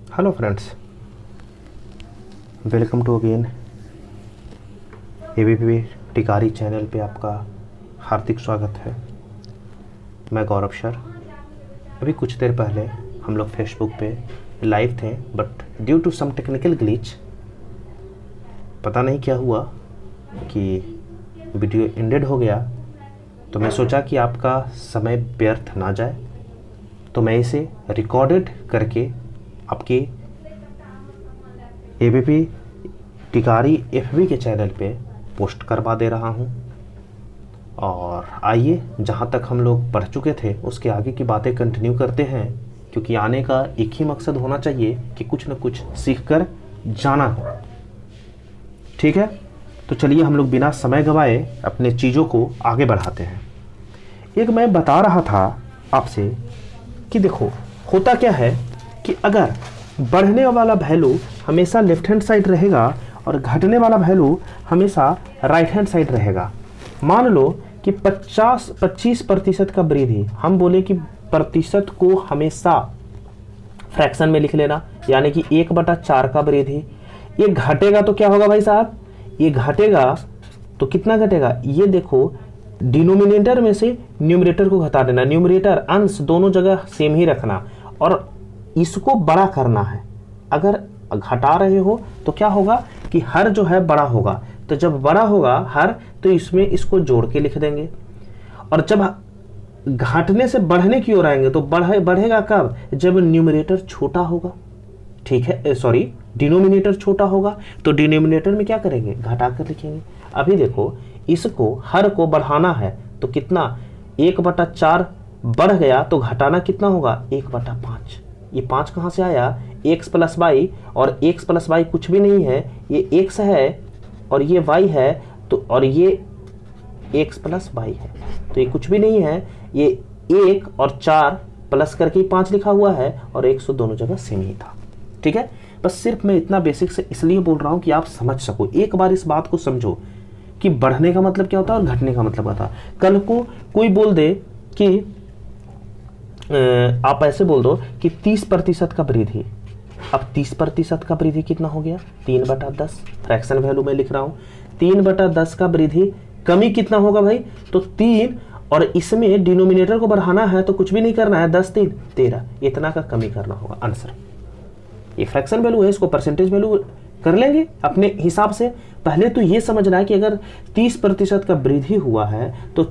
Hello friends, welcome to again ABP Tikari channel पे आपका हार्दिक स्वागत है। मैं गौरव सर। अभी कुछ देर पहले हम लोग फेसबुक पे लाइव थे, but due to some technical glitch पता नहीं क्या हुआ कि वीडियो एंडेड हो गया। तो मैं सोचा कि आपका समय व्यर्थ ना जाए, तो मैं इसे रिकॉर्डेड करके आपकी एबीपी टिकारी एफबी के चैनल पे पोस्ट करवा दे रहा हूँ। और आइए, जहाँ तक हम लोग पढ़ चुके थे उसके आगे की बातें कंटिन्यू करते हैं, क्योंकि आने का एक ही मकसद होना चाहिए कि कुछ न कुछ सीख कर जाना हो। ठीक है, तो चलिए हम लोग बिना समय गंवाए अपने चीज़ों को आगे बढ़ाते हैं। एक मैं बता रहा था आपसे कि देखो, होता क्या है कि अगर बढ़ने वाला वैल्यू हमेशा लेफ्ट हैंड साइड रहेगा और घटने वाला वैल्यू हमेशा राइट हैंड साइड रहेगा। मान लो कि 25% का वृद्धि, हम बोले कि प्रतिशत को हमेशा फ्रैक्शन में लिख लेना, यानी कि 1/4 का वृद्धि। ये घटेगा तो क्या होगा भाई साहब, ये घटेगा तो कितना घटेगा, ये देखो डिनोमिनेटर में से न्यूमरेटर को घटा देना, न्यूमरेटर अंश दोनों जगह सेम ही रखना और इसको बड़ा करना है। अगर घटा रहे हो तो क्या होगा कि हर जो है बड़ा होगा, तो जब बड़ा होगा हर, तो इसमें इसको जोड़ के लिख देंगे। और जब घटने से बढ़ने की ओर आएंगे तो बढ़ेगा कब, जब न्यूमरेटर छोटा होगा। ठीक है, सॉरी, डिनोमिनेटर छोटा होगा, तो डिनोमिनेटर में क्या करेंगे, घटा कर लिखेंगे। अभी देखो, इसको हर को बढ़ाना है तो कितना, 1/4 बढ़ गया तो घटाना कितना होगा, 1/5। ये 5 कहाँ से आया, x प्लस वाई, और x प्लस वाई कुछ भी नहीं है, ये x है और ये y है, तो और ये x प्लस वाई है, तो ये कुछ भी नहीं है, ये 1 और 4 प्लस करके 5 लिखा हुआ है और 100 दोनों जगह सेम ही था। ठीक है, बस सिर्फ मैं इतना बेसिक से इसलिए बोल रहा हूँ कि आप समझ सको। एक बार इस बात को समझो कि बढ़ने का मतलब क्या होता है और घटने का मतलब क्या होता है। कल को कोई बोल दे कि आप ऐसे बोल दो कि 30% का वृद्धि, अब 30% का वृद्धि कितना हो गया, 3/10, फ्रैक्शन वैल्यू में लिख रहा हूं, 3/10 का वृद्धि कमी कितना होगा भाई, तो 3, और इसमें डिनोमिनेटर को बढ़ाना है तो कुछ भी नहीं करना है, 10 3 13, इतना का कमी करना होगा आंसर। ये फ्रैक्शन वैल्यू है, इसको परसेंटेज वैल्यू कर लेंगे अपने हिसाब से। पहले तो ये समझना है कि अगर 30% का वृद्धि हुआ है तो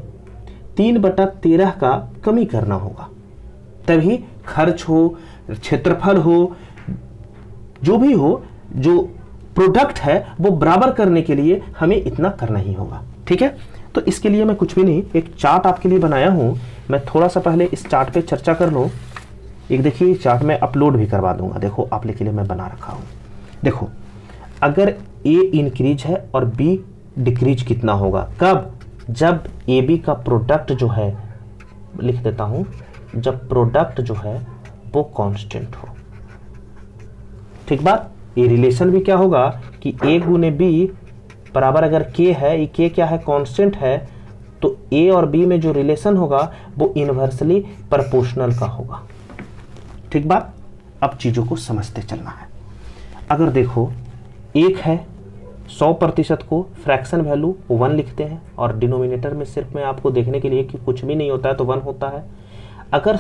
3/13 का कमी करना होगा, तभी खर्च हो, क्षेत्रफल हो, जो भी हो, जो प्रोडक्ट है वो बराबर करने के लिए हमें इतना करना ही होगा। ठीक है, तो इसके लिए मैं कुछ भी नहीं, एक चार्ट आपके लिए बनाया हूं। मैं थोड़ा सा पहले इस चार्ट पे चर्चा कर लूं। एक देखिए, चार्ट में अपलोड भी करवा दूंगा, देखो आप के लिए मैं बना रखा हूं। देखो, अगर ए इंक्रीज है और बी डिक्रीज कितना होगा, कब, जब ए बी का प्रोडक्ट जो है, लिख देता हूं, जब प्रोडक्ट जो है वो कांस्टेंट हो। ठीक बात, ये रिलेशन भी क्या होगा कि ए गुने बी बराबर, अगर के है, ये के क्या है, कांस्टेंट है, तो ए और बी में जो रिलेशन होगा वो इनवर्सली प्रोपोर्शनल का होगा। ठीक बात, अब चीजों को समझते चलना है। अगर देखो, एक है, 100% को फ्रैक्शन वैल्यू 1 लिखते हैं, और डिनोमिनेटर में सिर्फ मैं आपको देखने के लिए कि कुछ भी नहीं होता है तो 1 होता है। अगर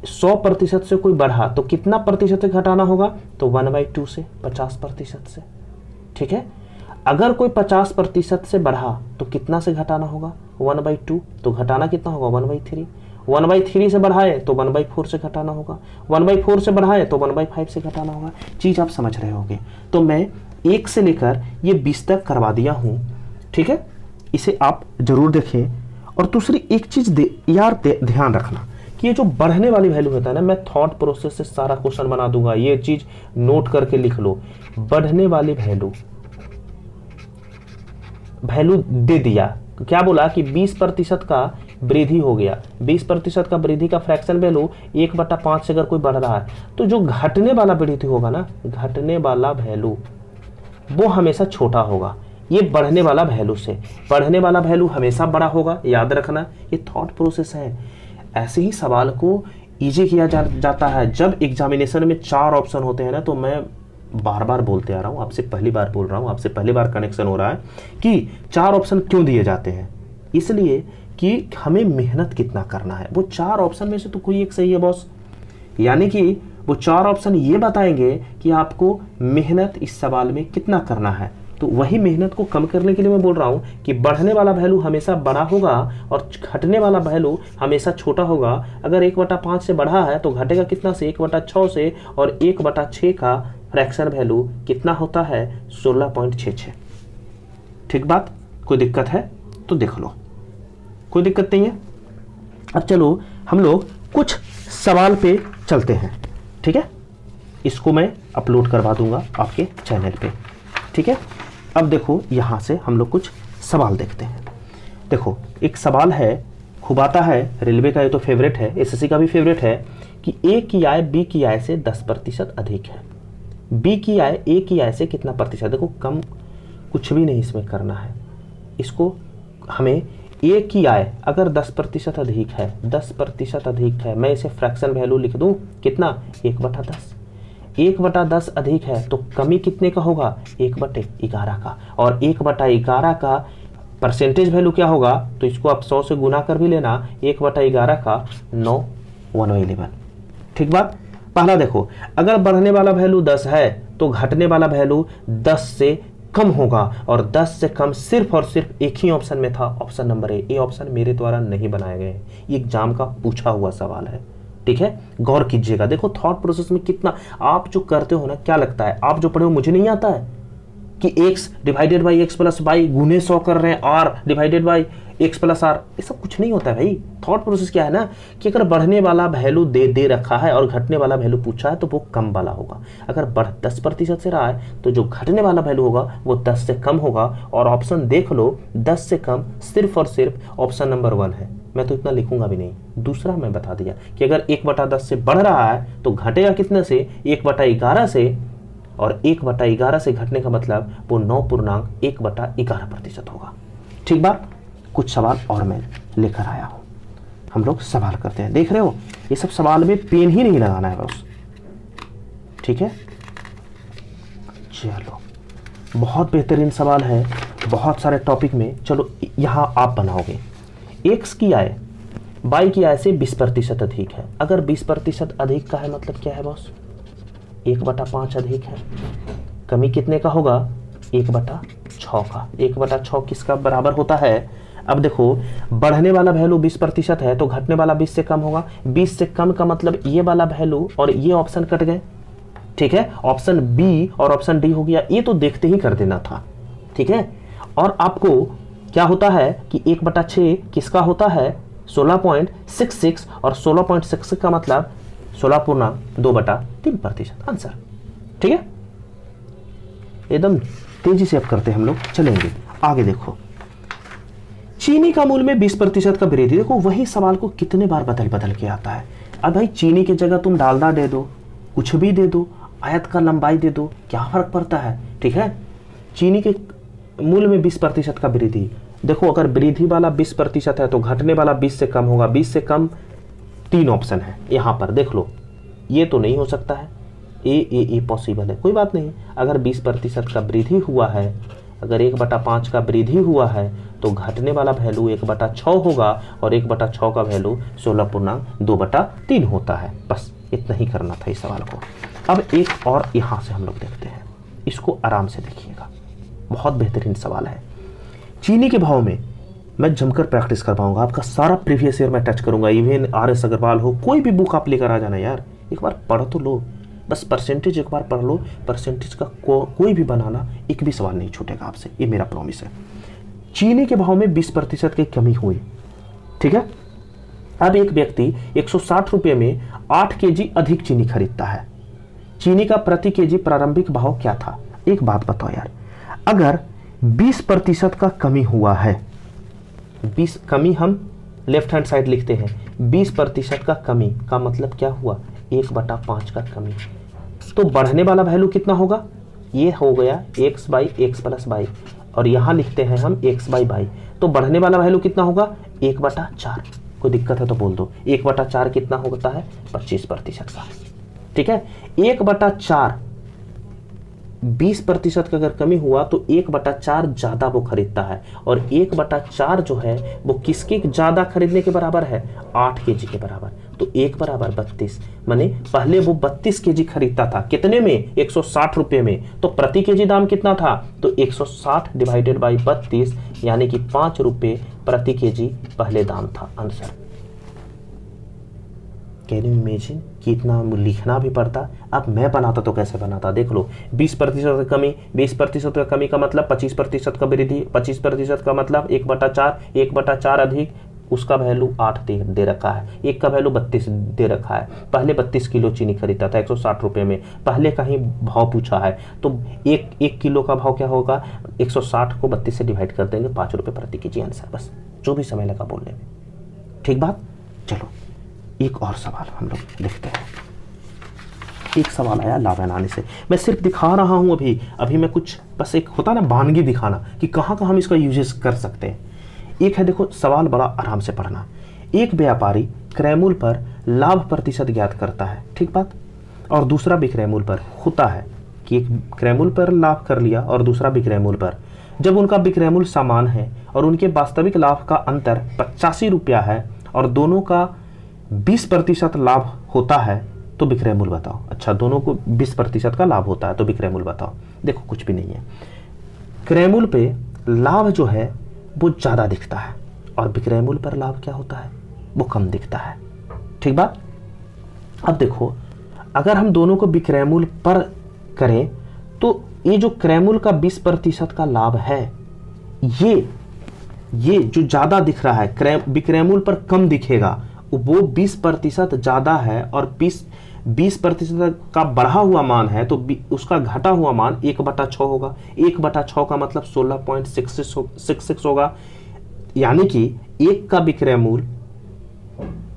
100% से कोई बढ़ा तो कितना प्रतिशत से घटाना होगा, तो 1/2 से, 50% से। ठीक है, अगर कोई 50% से बढ़ा तो कितना से घटाना होगा, 1/2, तो घटाना कितना होगा, 1/3। 1/3 से बढ़ाए तो 1/4 से घटाना होगा, 1/4 से बढ़ाए तो 1/5 से घटाना होगा। चीज आप समझ रहे होंगे। तो मैं 1 से लेकर ये 20 तक करवा दिया हूं। ठीक है, इसे आप जरूर देखें। और दूसरी एक चीज ध्यान रखना कि ये जो बढ़ने वाली वैल्यू होता है ना, मैं थॉट प्रोसेस से सारा क्वेश्चन बना दूंगा, ये चीज नोट करके लिख लो। बढ़ने वाली वैल्यू दे दिया, क्या बोला कि 20% का वृद्धि हो गया, 20% का वृद्धि का फ्रैक्शन वैल्यू 1/5 से अगर कोई बढ़ रहा है, तो जो घटने वाला वृद्धि होगा ना, घटने वाला वैल्यू वो हमेशा छोटा होगा ये बढ़ने वाला वैल्यू से। बढ़ने वाला वैल्यू हमेशा बड़ा होगा, याद रखना, ये थॉट प्रोसेस है। ऐसे ही सवाल को इजी किया जाता है। जब एग्जामिनेशन में 4 ऑप्शन होते हैं ना, तो मैं बार बार बोलते आ रहा हूँ, आपसे पहली बार बोल रहा हूँ, आपसे पहली बार कनेक्शन हो रहा है कि 4 ऑप्शन क्यों दिए जाते हैं। इसलिए कि हमें मेहनत कितना करना है। वो 4 ऑप्शन में से तो कोई एक सही है बॉस, यानी कि वो 4 ऑप्शन ये बताएंगे कि आपको मेहनत इस सवाल में कितना करना है। तो वही मेहनत को कम करने के लिए मैं बोल रहा हूँ कि बढ़ने वाला वैल्यू हमेशा बड़ा होगा और घटने वाला वैल्यू हमेशा छोटा होगा। अगर 1/5 से बढ़ा है तो घटेगा कितना से, 1/6 से, और 1/6 का फ्रैक्शन वैल्यू कितना होता है, 16.66। ठीक बात, कोई दिक्कत है तो देख लो, कोई दिक्कत नहीं है। अब चलो हम लोग कुछ सवाल पे चलते हैं, ठीक है। इसको मैं अपलोड करवा दूंगा आपके चैनल पे, ठीक है। अब देखो यहाँ से हम लोग कुछ सवाल देखते हैं। देखो एक सवाल है, खूब आता है, रेलवे का ये तो फेवरेट है, एसएससी का भी फेवरेट है, कि ए की आय बी की आय से 10% अधिक है। बी की आय ए की आय से कितना प्रतिशत। देखो कम कुछ भी नहीं इसमें करना है। इसको हमें ए की आय अगर 10% अधिक है, 10% अधिक है, मैं इसे फ्रैक्शन वैल्यू लिख दूं कितना, 1/10। 1/10 अधिक है तो कमी कितने का होगा, 1/11 का। और 1/11 का परसेंटेज वैल्यू क्या होगा, तो इसको आप 100 से गुना कर भी लेना, 1/11 का 9 1/11। ठीक बात। पहला देखो, अगर बढ़ने वाला वैल्यू 10 है तो घटने वाला वैल्यू 10 से कम होगा, और 10 से कम सिर्फ और सिर्फ एक ही ऑप्शन में था, ऑप्शन नंबर ए। ये ऑप्शन मेरे द्वारा नहीं बनाए गए हैं, ये एग्जाम का पूछा हुआ सवाल है, ठीक है, गौर कीजिएगा। देखो थॉट प्रोसेस में कितना आप जो करते हो ना, क्या लगता है आप जो पढ़े हो मुझे नहीं आता है कि x divided by x plus y गुने 100 कर रहे हैं, r divided by x plus r, ये सब कुछ नहीं होता है भाई। थॉट प्रोसेस क्या है ना कि अगर बढ़ने वाला वैल्यू दे रखा है और घटने वाला वैल्यू पूछा है तो वो कम वाला होगा। अगर 10% से रहा है तो जो घटने वाला वैल्यू होगा वो 10 से कम होगा। और ऑप्शन देख लो, 10 से कम सिर्फ और सिर्फ ऑप्शन नंबर 1 है। मैं तो इतना लिखूंगा भी नहीं। दूसरा मैं बता दिया कि अगर 1/10 से बढ़ रहा है तो घटेगा कितने से, 1/11 से, और 1/11 से घटने का मतलब वो 9.1/11% होगा। ठीक बात। कुछ सवाल और मैं लेकर आया हूं, हम लोग सवाल करते हैं। देख रहे हो ये सब सवाल में पेन ही नहीं लगाना है बस, ठीक है। चलो बहुत बेहतरीन सवाल है, बहुत सारे टॉपिक में। चलो यहां आप बनाओगे, एक्स की आय वाई की आय से 20% अधिक है। अगर 20% अधिक का है मतलब क्या है बॉस, 1/5 अधिक है। कमी कितने का होगा, 1/6 का। 1/6 किसका बराबर होता है। अब देखो बढ़ने वाला वैल्यू 20% है तो घटने वाला 20 से कम होगा। 20 से कम का मतलब ये वाला वैल्यू और ये ऑप्शन कट गए, ठीक है। ऑप्शन बी और ऑप्शन डी हो गया, ये तो देखते ही कर देना था, ठीक है। और आपको क्या होता है कि 1/6 किसका होता है, 16.66, और 16.66 का मतलब 16.2/3% आंसर, ठीक है। एकदम तेजी से अब करते हैं हम लोग, चलेंगे आगे। देखो चीनी का मूल्य में 20% का वृद्धि। देखो वही सवाल को कितने बार बदल के आता है। अब भाई चीनी की जगह तुम डालडा दे दो, कुछ भी दे दो, आयत का लंबाई दे दो, क्या फर्क पड़ता है, ठीक है। चीनी के मूल्य में 20% का वृद्धि। देखो अगर वृद्धि वाला 20% है तो घटने वाला 20 से कम होगा। 20 से कम 3 ऑप्शन है यहां पर, देख लो। ये तो नहीं हो सकता है, ए पॉसिबल है, कोई बात नहीं। अगर 20% का वृद्धि हुआ है, अगर 1/5 का वृद्धि हुआ है तो घटने वाला वैल्यू 1/6 होगा, और 1/6 का वैल्यू 16.2/3 होता है। बस इतना ही करना था इस सवाल को। अब एक और यहां से हम लोग देखते हैं, इसको आराम से देखिएगा, बहुत बेहतरीन सवाल है। चीनी के भाव में मैं जमकर प्रैक्टिस करवाऊंगा, आपका सारा प्रीवियस ईयर में टच करूंगा। इवन RS अग्रवाल हो, कोई भी बुक आप लेकर आ जाना यार, एक बार पढ़ तो लो, बस परसेंटेज एक बार पढ़ लो। परसेंटेज का कोई भी बनाना, एक भी सवाल नहीं छूटेगा आपसे, ये मेरा प्रॉमिस है। चीनी के भाव में 20% की कमी हुई, ठीक है। अब एक व्यक्ति 160 रुपये में 8 kg अधिक चीनी खरीदता है। चीनी का प्रति केजी प्रारंभिक भाव क्या था। एक बात बताओ यार, अगर 20% का कमी हुआ है, 20 कमी हम लेफ्ट हैंड साइड लिखते हैं, 20% का कमी का मतलब क्या हुआ, 1/5 का कमी। तो बढ़ने वाला वैल्यू कितना होगा, ये हो गया x/x + y, और यहां लिखते हैं हम x/y। तो बढ़ने वाला वैल्यू कितना होगा, 1/4। कोई दिक्कत है तो बोल दो। 1/4 कितना होता है? 25% का। ठीक है, 1/4 20% का अगर कमी हुआ तो 1/4 ज्यादा वो खरीदता है, और 1/4 जो है वो किसके ज्यादा खरीदने के बराबर है? 8 kg के बराबर। तो 1 बराबर 32, माने पहले वो 32 kg खरीदता था, कितने में? 160 रुपये में। तो प्रति केजी दाम कितना था? तो 160 डिवाइडेड बाई 32, यानी कि 5 रुपये प्रति केजी पहले दाम था। आंसर। कैन यू इमेजिन कि इतना लिखना भी पड़ता। अब मैं बनाता तो कैसे बनाता, देख लो। 20% का कमी, 20% का कमी का मतलब 25% का वृद्धि, 25% का मतलब 1/4, 1/4 अधिक उसका वैल्यू 8 दे रखा है, एक का वैल्यू 32 दे रखा है। पहले 32 किलो चीनी खरीदता था 160 रुपये में, पहले का ही भाव पूछा है, तो एक किलो का भाव क्या होगा? 160 को 32 से डिवाइड कर देंगे, 5 रुपये प्रति केजी। आंसर। बस जो भी समय लगा बोलने में। ठीक बात। चलो एक और सवाल हम लोग लिखते हैं। एक सवाल आया लाभ एनालिसिस से, मैं सिर्फ दिखा रहा हूं अभी मैं कुछ, बस एक होता ना वानगी दिखाना कि कहाँ कहाँ हम इसका यूजेस कर सकते हैं। एक है, देखो सवाल बड़ा आराम से पढ़ना। एक व्यापारी क्रय मूल्य पर लाभ प्रतिशत ज्ञात करता है, ठीक बात, और दूसरा विक्रय मूल्य पर। होता है कि एक क्रय मूल्य पर लाभ कर लिया और दूसरा विक्रय मूल्य पर। जब उनका विक्रय मूल्य समान है और उनके वास्तविक लाभ का अंतर 85 रुपया है और दोनों का 20% लाभ होता है, तो विक्रय मूल्य बताओ। अच्छा, दोनों को 20% का लाभ होता है तो विक्रय मूल्य बताओ। देखो कुछ भी नहीं है, क्रय मूल्य पे लाभ जो है वो ज्यादा दिखता है और विक्रय मूल्य पर लाभ क्या होता है? वो कम दिखता है। ठीक बात। अब देखो, अगर हम दोनों को विक्रय मूल्य पर करें तो ये जो क्रय मूल्य का 20% का लाभ है, ये जो ज्यादा दिख रहा है, विक्रय मूल्य पर कम दिखेगा, वो 20% ज्यादा है और 20% का बढ़ा हुआ मान है, तो उसका घटा हुआ मान 1/6 होगा। 1/6 का मतलब 16.66 होगा, यानी कि एक का विक्रय मूल्य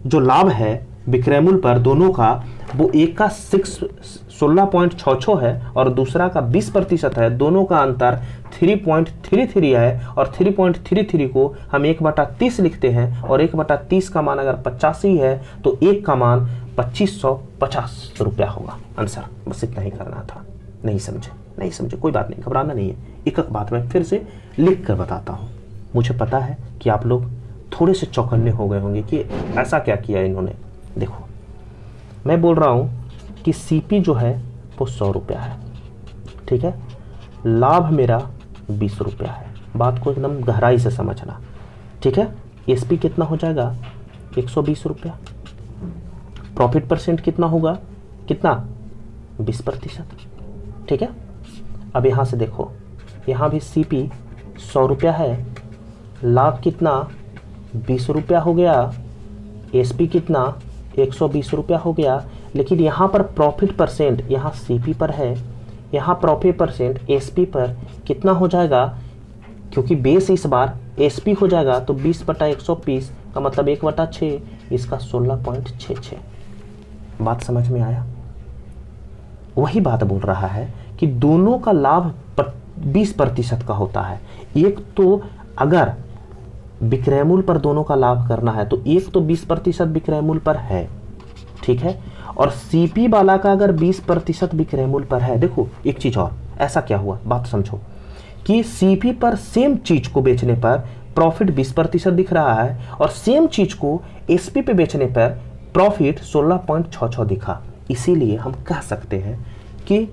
जो लाभ है विक्रय मूल्य पर दोनों का, वो एक का 16.66 है और दूसरा का 20% है। दोनों का अंतर 3.33 है और 3.33 को हम 1/30 लिखते हैं, और 1/30 का मान अगर 85 है तो एक का मान 2550 रुपया होगा। आंसर। बस इतना ही करना था। नहीं समझे कोई बात नहीं, घबराना नहीं है। एक एक बात मैं फिर से लिख कर बताता हूँ। मुझे पता है कि आप लोग थोड़े से चौकन्ने हो गए होंगे कि ऐसा क्या किया इन्होंने। देखो, मैं बोल रहा हूँ कि सीपी जो है वो 100 रुपया है, ठीक है, लाभ मेरा 20 रुपया है। बात को एकदम गहराई से समझना, ठीक है। एसपी कितना हो जाएगा? 120 रुपया। प्रॉफिट परसेंट कितना होगा? कितना? 20%, ठीक है। अब यहाँ से देखो, यहाँ भी सीपी 100 रुपया है, लाभ कितना? 20 रुपया हो गया, एसपी कितना? 120 रुपया हो गया। लेकिन यहाँ पर प्रॉफिट परसेंट, यहाँ सीपी पर है, यहाँ प्रॉफिट परसेंट एसपी पर कितना हो जाएगा? क्योंकि बेस इस बार एसपी हो जाएगा, तो 20/120 का मतलब 1/6, इसका 16.66। बात समझ में आया? वही बात बोल रहा है कि दोनों का लाभ 20% का होता है। एक तो अगर विक्रय मूल्य पर दोनों का लाभ करना है तो एक तो 20% विक्रय मूल्य पर है, ठीक है, और सीपी वाला का अगर 20% विक्रय मूल्य पर है। देखो एक चीज और, ऐसा क्या हुआ, बात समझो कि सीपी पर सेम चीज को बेचने पर प्रॉफिट 20% दिख रहा है और सेम चीज को एसपी पे बेचने पर प्रॉफिट 16.66 दिखा। इसीलिए हम कह सकते हैं कि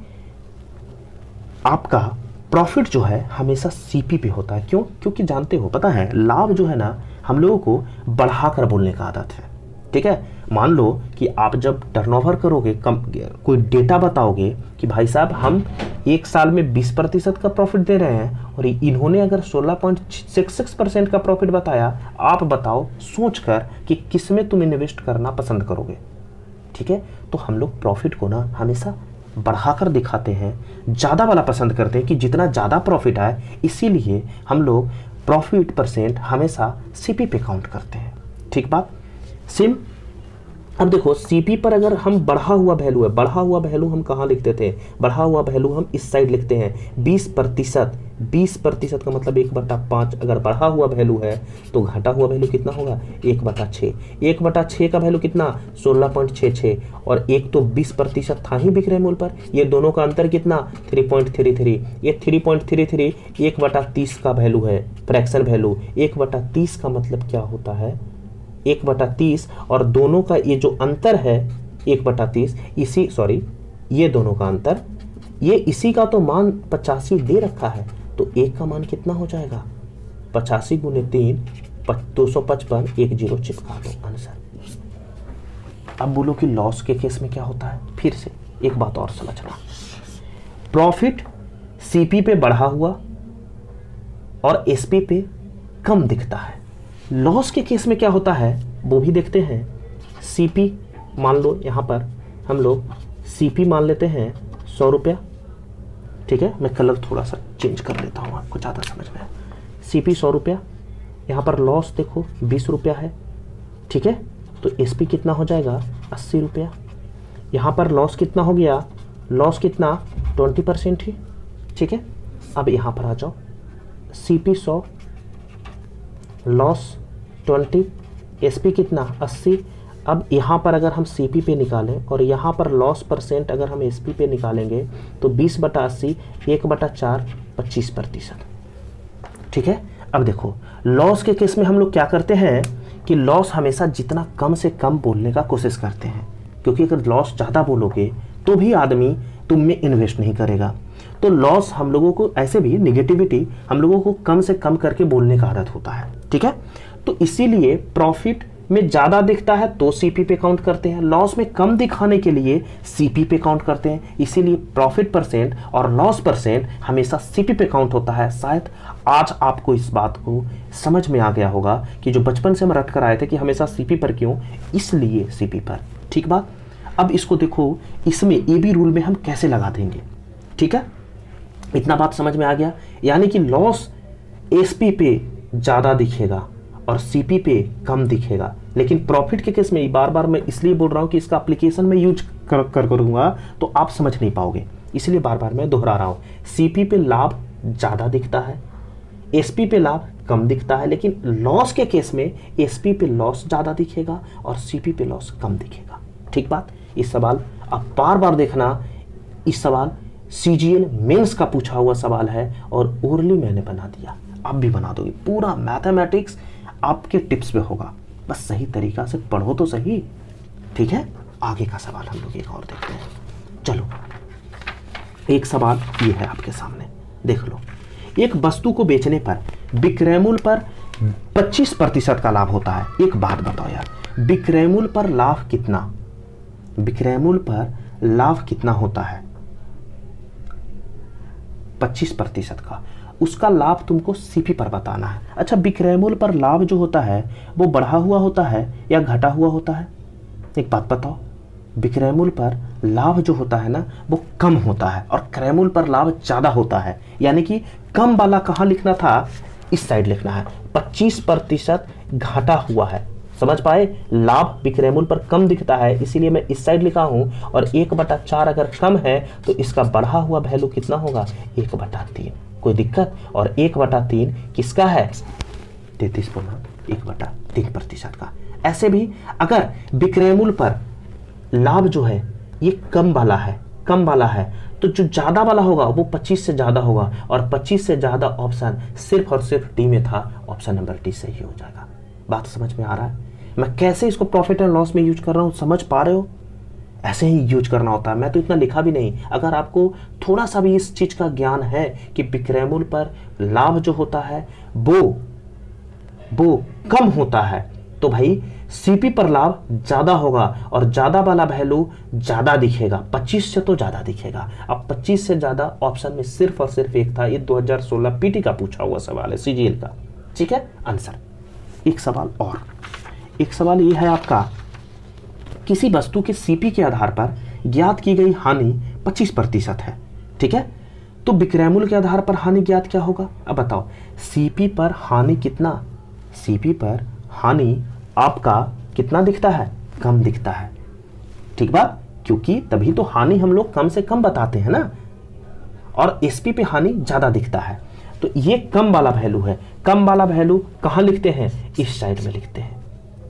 आपका प्रॉफिट जो है हमेशा सीपी पे होता है। क्यों? क्योंकि जानते हो, पता है, लाभ जो है ना, हम लोगों को बढ़ाकर बोलने का आदत है, ठीक है। मान लो कि आप जब टर्नओवर करोगे, कोई डेटा बताओगे कि भाई साहब हम एक साल में 20% का प्रॉफिट दे रहे हैं और इन्होंने अगर 16.66% का प्रॉफिट बताया, आप बताओ सोचकर कि किसमें तुम इन्वेस्ट करना पसंद करोगे, ठीक है। तो हम लोग प्रॉफिट को ना हमेशा बढ़ाकर दिखाते हैं, ज़्यादा वाला पसंद करते हैं कि जितना ज़्यादा प्रॉफिट आए, इसीलिए हम लोग प्रॉफिट परसेंट हमेशा सीपी पे काउंट करते हैं, ठीक बात। सिम अब देखो, सीपी पर अगर हम बढ़ा हुआ वैल्यू है, बढ़ा हुआ वैल्यू हम कहाँ लिखते थे? बढ़ा हुआ वैल्यू हम इस साइड लिखते हैं, 20% 20% का मतलब 1/5। अगर बढ़ा हुआ वैल्यू है तो घटा हुआ वैल्यू कितना होगा 1/6। 1/6 का वैल्यू कितना 16.66 और एक तो 20% था ही विक्रय मूल्य पर, ये दोनों का अंतर कितना 3.33। ये 3.33 1/30 का वैल्यू है, फ्रैक्शन वैल्यू। 1/30 का मतलब क्या होता है 1/30 और दोनों का ये जो अंतर है 1/30 इसी ये दोनों का अंतर, ये इसी का तो मान 85 दे रखा है, तो एक का मान कितना हो जाएगा 85 गुने 3 255 एक 0 चिपका दो आंसर। अब बोलो कि लॉस के केस में क्या होता है, फिर से एक बात और समझना, प्रॉफिट सीपी पे बढ़ा हुआ और एसपी पे कम दिखता है। लॉस के केस में क्या होता है वो भी देखते हैं। सीपी मान लो, यहां पर हम लोग सीपी मान लेते हैं 100 रुपया, ठीक है, मैं कलर थोड़ा सा चेंज कर लेता हूँ आपको ज़्यादा समझ में। सीपी 100 रुपया, यहाँ पर लॉस देखो 20 रुपया है, ठीक है, तो एसपी कितना हो जाएगा 80 रुपया। यहाँ पर लॉस कितना हो गया, लॉस कितना 20% ही, ठीक है। अब यहाँ पर आ जाओ, सीपी 100, लॉस 20, एसपी कितना 80। अब यहाँ पर अगर हम सीपी पे निकालें और यहाँ पर लॉस परसेंट अगर हम एसपी पे निकालेंगे तो 20/80 1/4 25%, ठीक है। अब देखो लॉस के केस में हम लोग क्या करते हैं कि लॉस हमेशा जितना कम से कम बोलने का कोशिश करते हैं, क्योंकि अगर लॉस ज़्यादा बोलोगे तो भी आदमी तुम में इन्वेस्ट नहीं करेगा। तो लॉस हम लोगों को ऐसे भी निगेटिविटी हम लोगों को कम से कम करके बोलने का आदत होता है, ठीक है। तो इसीलिए प्रॉफिट में ज़्यादा दिखता है तो सीपी पे काउंट करते हैं, लॉस में कम दिखाने के लिए सीपी पे काउंट करते हैं। इसीलिए प्रॉफिट परसेंट और लॉस परसेंट हमेशा सीपी पे काउंट होता है। शायद आज आपको इस बात को समझ में आ गया होगा कि जो बचपन से हम रट कर आए थे कि हमेशा सीपी पर क्यों, इसलिए सीपी पर, ठीक बात। अब इसको देखो, इसमें एबी रूल में हम कैसे लगा देंगे, ठीक है, इतना बात समझ में आ गया। यानी कि लॉस एसपी पे ज़्यादा दिखेगा और सीपी पे कम दिखेगा, लेकिन प्रॉफिट के केस में बार बार मैं इसलिए बोल रहा हूं कि इसका एप्लीकेशन में यूज करूंगा तो आप समझ नहीं पाओगे, इसलिए बार बार मैं दोहरा रहा हूं। सीपी पे लाभ ज़्यादा दिखता है, एसपी पे लाभ कम दिखता है, लेकिन लॉस के केस में एसपी पे लॉस ज़्यादा दिखेगा और सीपी पे लॉस कम दिखेगा, ठीक बात। इस सवाल आप बार बार देखना, इस सवाल सीजीएल मेंस का पूछा हुआ सवाल है और ओरली मैंने बना दिया, आप भी बना दोगे। पूरा मैथमेटिक्स आपके टिप्स पे होगा, बस सही तरीका से पढ़ो तो सही, ठीक है। आगे का सवाल हम लोग एक और देखते हैं। चलो, एक सवाल ये है आपके सामने, देख लो। एक वस्तु को बेचने पर विक्रय मूल्य पर 25% का लाभ होता है। एक बात बताओ यार, विक्रय मूल्य पर लाभ कितना, विक्रय मूल्य पर लाभ कितना होता है 25% का, उसका लाभ तुमको सीपी पर बताना है। अच्छा, विक्रय मूल्य पर लाभ जो होता है वो बढ़ा हुआ होता है या घटा हुआ होता है, एक बात बताओ। विक्रय मूल्य पर लाभ जो होता है ना वो कम होता है और क्रय मूल्य पर लाभ ज़्यादा होता है, यानी कि कम वाला कहाँ लिखना था, इस साइड लिखना है। 25% घटा हुआ है, समझ पाए। लाभ विक्रय मूल्य पर कम दिखता है इसीलिए मैं इस साइड लिखा हूं, और 1/4 अगर कम है तो इसका बढ़ा हुआ वैल्यू कितना होगा 1/3। कोई दिक्कत। और 1/3 किसका है 33.1/3% का। ऐसे भी अगर विक्रय मूल्य पर लाभ जो है ये कम वाला है तो जो ज्यादा वाला होगा वो 25 से ज्यादा होगा, और 25 से ज्यादा ऑप्शन सिर्फ और सिर्फ डी में था, ऑप्शन नंबर डी सही हो जाएगा। बात समझ में आ रहा है मैं कैसे इसको प्रॉफिट एंड लॉस में यूज कर रहा हूं, समझ पा रहे हो। ऐसे ही यूज करना होता है, मैं तो इतना लिखा भी नहीं। अगर आपको थोड़ा सा भी इस चीज का ज्ञान है कि विक्रय मूल्य पर लाभ जो होता है वो कम होता है, तो भाई सीपी पर लाभ ज्यादा होगा और ज्यादा वाला वैल्यू ज्यादा दिखेगा, 25 से तो ज्यादा दिखेगा। अब 25 से ज्यादा ऑप्शन में सिर्फ और सिर्फ एक था, ये 2016 पीटी का पूछा हुआ सवाल है, सीजीएल का, ठीक है आंसर। एक सवाल और, एक सवाल ये है आपका, किसी वस्तु के सीपी के आधार पर ज्ञात की गई हानि 25% है, ठीक है, तो विक्रय मूल्य के आधार पर हानि ज्ञात क्या होगा। अब बताओ सीपी पर हानि कितना, सीपी पर हानि आपका कितना दिखता है, कम दिखता है, ठीक बात, क्योंकि तभी तो हानि हम लोग कम से कम बताते हैं ना, और एसपी पे हानि ज्यादा दिखता है। तो ये कम वाला वैल्यू है। कम वाला वैल्यू कहाँ लिखते हैं, इस साइड में लिखते हैं,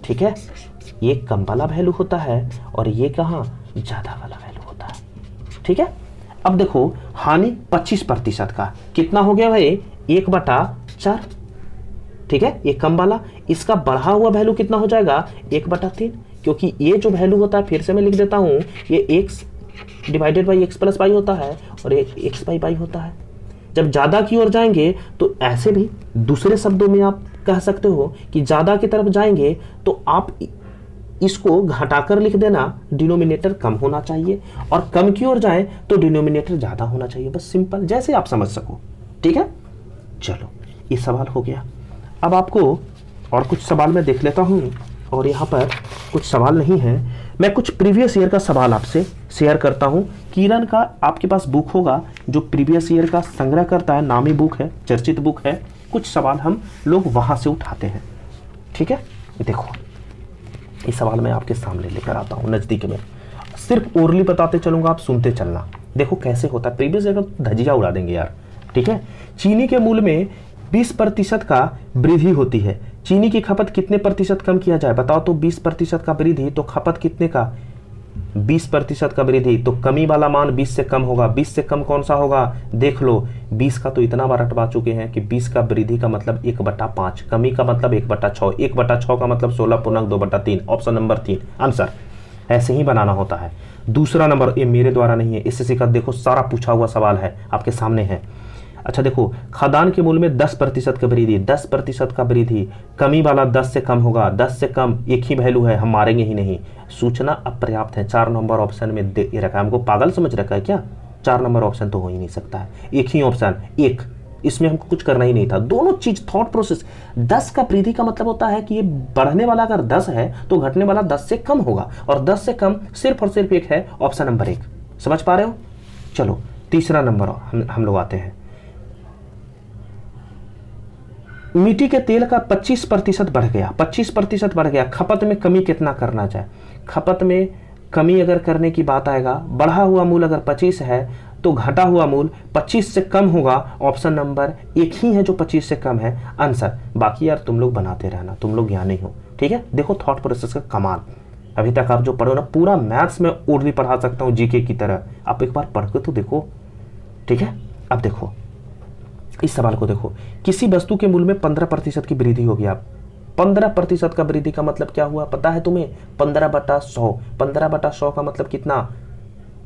ठीक है। ये कम वाला वैल्यू होता है और ये कहाँ ज्यादा वाला वैल्यू होता है, ठीक है। अब देखो हानि 25% का कितना हो गया भाई, 1/4, ठीक है। ये कम वाला, इसका बढ़ा हुआ वैल्यू कितना हो जाएगा, 1/3, क्योंकि ये जो वैल्यू होता है फिर से मैं लिख देता हूं, ये x divided by x plus y होता है और ये x बाई वाई होता है। जब ज्यादा की ओर जाएंगे तो ऐसे भी दूसरे शब्दों में आप कह सकते हो कि ज्यादा की तरफ जाएंगे तो आप इसको घटाकर लिख देना, डिनोमिनेटर कम होना चाहिए, और कम की ओर जाए तो डिनोमिनेटर ज्यादा होना चाहिए। बस सिंपल, जैसे आप समझ सको, ठीक है। चलो ये सवाल हो गया। अब आपको और कुछ सवाल मैं देख लेता हूं, और यहाँ पर कुछ सवाल नहीं है, मैं कुछ प्रीवियस ईयर का सवाल आपसे शेयर करता हूं। किरण का आपके पास बुक होगा जो प्रीवियस ईयर का संग्रह करता है, नामी बुक है, चर्चित बुक है। कुछ सवाल हम लोग वहां से उठाते हैं, ठीक है। देखो ये सवाल मैं आपके सामने लेकर आता हूं नजदीक में, सिर्फ ओरली बताते चलूंगा, आप सुनते चलना। देखो कैसे होता है, प्रीवियस ईयर का धजिया उड़ा देंगे यार, ठीक है। चीनी के मूल्य में 20% का वृद्धि होती है, चीनी की खपत कितने प्रतिशत कम किया जाए, बताओ। तो 20% का वृद्धि, तो खपत कितने का, 20% का वृद्धि, तो कमी वाला मान 20 से कम होगा। 20 से कम कौन सा होगा, देख लो, 20 का तो इतना बार रटवा चुके हैं कि 20 का वृद्धि का मतलब 1/5, कमी का मतलब 1/6, 1/6 का मतलब 16.2/3, ऑप्शन नंबर 3 आंसर। ऐसे ही बनाना होता है। दूसरा नंबर, ये मेरे द्वारा नहीं है, एसएससी का देखो सारा पूछा हुआ सवाल है, आपके सामने है। अच्छा देखो, खाद्यान्न के मूल्य में 10% का वृद्धि, 10% का वृद्धि, कमी वाला 10 से कम होगा, 10 से कम एक ही वैल्यू है, हम मारेंगे ही नहीं। सूचना अपर्याप्त है, 4 नंबर ऑप्शन में दे रखा है। हमको पागल समझ रखा है क्या, 4 नंबर ऑप्शन तो हो ही नहीं सकता है, एक ही ऑप्शन, एक, इसमें हमको कुछ करना ही नहीं था। दोनों चीज थॉट प्रोसेस, 10 का वृद्धि का मतलब होता है कि ये बढ़ने वाला अगर 10 है तो घटने वाला 10 से कम होगा, और 10 से कम सिर्फ और सिर्फ एक है, ऑप्शन नंबर 1। समझ पा रहे हो। चलो तीसरा नंबर हम लोग आते हैं। मिट्टी के तेल का 25% बढ़ गया, 25% बढ़ गया, खपत में कमी कितना करना चाहे। खपत में कमी अगर करने की बात आएगा, बढ़ा हुआ मूल्य अगर 25 है तो घटा हुआ मूल्य 25 से कम होगा, ऑप्शन नंबर 1 ही है जो 25 से कम है, आंसर। बाकी यार तुम लोग बनाते रहना, तुम लोग ज्ञानी हो, ठीक है। देखो थॉट प्रोसेस का कमाल, अभी तक आप जो पढ़ो ना, पूरा मैथ्स में उर्दू पढ़ा सकता हूँ जीके की तरह, आप एक बार पढ़ के तो देखो, ठीक है। अब देखो इस सवाल को देखो, किसी वस्तु के मूल्य में 15% की वृद्धि होगी। आप 15% का वृद्धि का मतलब क्या हुआ पता है तुम्हें, 15/100, 15/100 का मतलब कितना,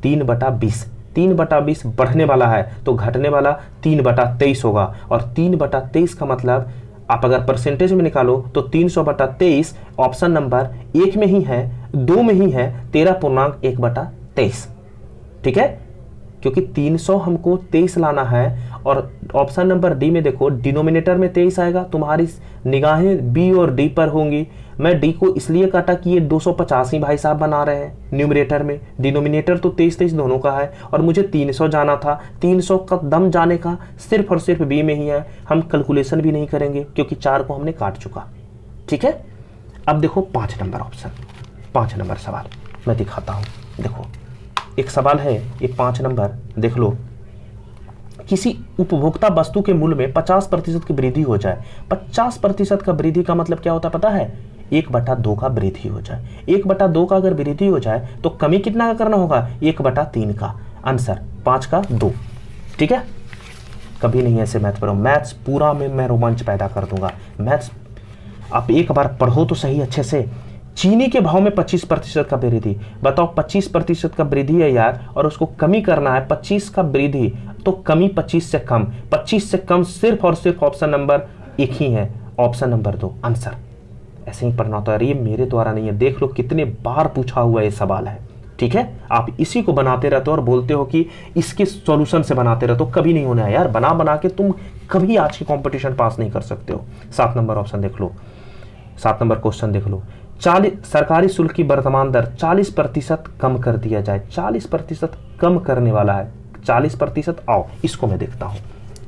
3/20, 3/20 बढ़ने वाला है तो घटने वाला 3/23 होगा, और 3/23 का मतलब आप अगर परसेंटेज में निकालो तो 300/23 ऑप्शन नंबर 1 में ही है, 2 में ही है, 13.1/23, ठीक है। क्योंकि 300 हमको 23 लाना है, और ऑप्शन नंबर डी में देखो डिनोमिनेटर में 23 आएगा, तुम्हारी निगाहें बी और डी पर होंगी। मैं डी को इसलिए काटा कि ये 285 भाई साहब बना रहे हैं न्यूमरेटर में, डिनोमिनेटर तो 23 दोनों का है, और मुझे 300 जाना था, 300 का दम जाने का सिर्फ और सिर्फ बी में ही है। हम कैलकुलेशन भी नहीं करेंगे क्योंकि 4 को हमने काट चुका, ठीक है। अब देखो 5 नंबर ऑप्शन, 5 नंबर सवाल मैं दिखाता हूं। देखो एक सवाल है, ये 5 नंबर देख लो। किसी उपभोक्ता वस्तु के मूल्य में 50% की वृद्धि हो जाए। 50% का वृद्धि का मतलब क्या होता है पता है, 1/2 का वृद्धि हो जाए। 1/2 का अगर वृद्धि हो जाए तो कमी कितना का करना होगा, 1/3 का, आंसर 5 का 2, ठीक है। कभी नहीं ऐसे मैथ पढ़ो, मैथ्स पूरा में मैं रोमांच पैदा कर दूंगा। मैथ्स आप एक बार पढ़ो तो सही अच्छे से। चीनी के भाव में 25% का वृद्धि, बताओ 25% का वृद्धि है यार, और उसको कमी करना है 25 का वृद्धि, तो कमी 25 से कम, 25 से कम सिर्फ और सिर्फ ऑप्शन नंबर 1 ही है, ऑप्शन नंबर 2, आंसर। ऐसे ही पढ़ना होता है, ये मेरे द्वारा नहीं है, देख लो कितने बार पूछा हुआ ये सवाल है, ठीक है। आप इसी को बनाते रहते हो और बोलते हो कि इसके सॉल्यूशन से बनाते रहते हो, कभी नहीं होना है यार, बना बना के तुम कभी आज की कंपटीशन पास नहीं कर सकते हो। 7 नंबर ऑप्शन देख लो, 7 नंबर क्वेश्चन देख लो। 40 सरकारी शुल्क की वर्तमान दर 40% कम कर दिया जाए। 40% कम करने वाला है, 40%। आओ इसको मैं देखता हूं,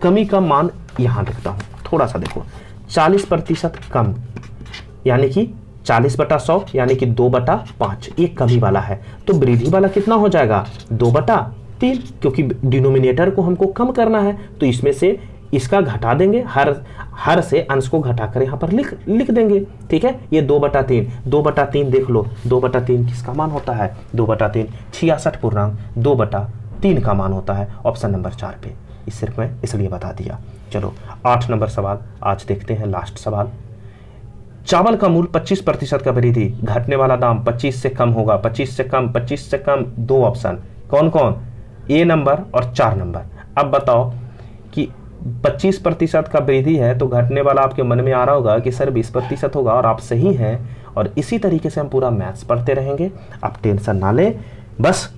कमी का मान यहां देखता हूं, थोड़ा सा देखो। 40% कम यानी कि 40/100 यानी कि 2/5, एक कमी वाला है, तो वृद्धि वाला कितना हो जाएगा, 2/3, क्योंकि डिनोमिनेटर को हमको कम करना है, तो इसमें से इसका घटा देंगे, हर से अंश को घटाकर यहाँ पर लिख देंगे। ठीक है, ये 2/3, 2/3 देख लो, 2/3 किसका मान होता है? 2/3 66.2/3 का मान होता है ऑप्शन नंबर 4 पे। इस सिर्फ मैं इसलिए बता दिया। चलो 8 नंबर सवाल आज देखते हैं, लास्ट सवाल। चावल का मूल्य 25% का वृद्धि, घटने वाला दाम 25 से कम होगा। 25 से कम 2 ऑप्शन कौन कौन? ए नंबर और 4 नंबर। अब बताओ कि 25% का वृद्धि है तो घटने वाला आपके मन में आ रहा होगा कि सर 20% होगा, और आप सही हैं। और इसी तरीके से हम पूरा मैथ्स पढ़ते रहेंगे, आप टेंशन ना लें। बस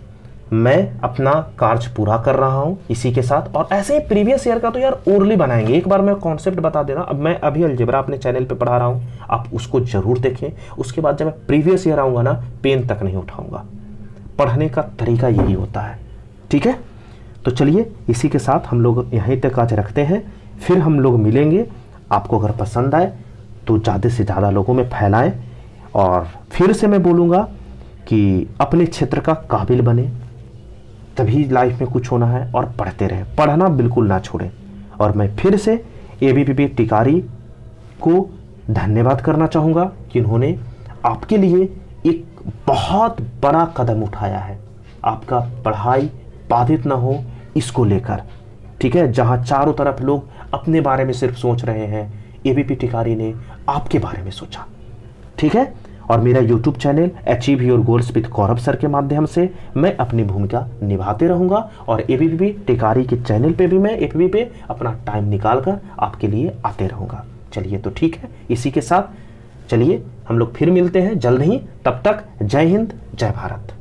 मैं अपना कार्य पूरा कर रहा हूं इसी के साथ। और ऐसे ही प्रीवियस ईयर का तो यार ओरली बनाएंगे। एक बार मैं कॉन्सेप्ट बता देना, अब मैं अभी अलजेब्रा अपने चैनल पे पढ़ा रहा हूं, आप उसको जरूर देखें। उसके बाद जब मैं प्रीवियस ईयर आऊंगा ना, पेन तक नहीं उठाऊंगा। पढ़ने का तरीका यही होता है। ठीक है, तो चलिए इसी के साथ हम लोग यहीं तक आज रखते हैं, फिर हम लोग मिलेंगे। आपको अगर पसंद आए तो ज़्यादा से ज़्यादा लोगों में फैलाएं। और फिर से मैं बोलूँगा कि अपने क्षेत्र का काबिल बने, तभी लाइफ में कुछ होना है। और पढ़ते रहें, पढ़ना बिल्कुल ना छोड़ें। और मैं फिर से एबीवीपी टिकारी को धन्यवाद करना चाहूँगा कि उन्होंने आपके लिए एक बहुत बड़ा कदम उठाया है, आपका पढ़ाई बाधित ना हो इसको लेकर। ठीक है, जहाँ चारों तरफ लोग अपने बारे में सिर्फ सोच रहे हैं, एबीपी टिकारी ने आपके बारे में सोचा। ठीक है, और मेरा YouTube channel achieve your goals with Gaurav sir के माध्यम से मैं अपनी भूमिका निभाते रहूंगा। और एबीवीपी टिकारी के चैनल पे भी मैं एबीवीपी पे अपना टाइम निकाल कर आपके लिए आते रहूंगा। चलिए तो ठीक है, इसी के साथ चलिए हम लोग फिर मिलते हैं जल्द ही। तब तक जय हिंद, जय भारत।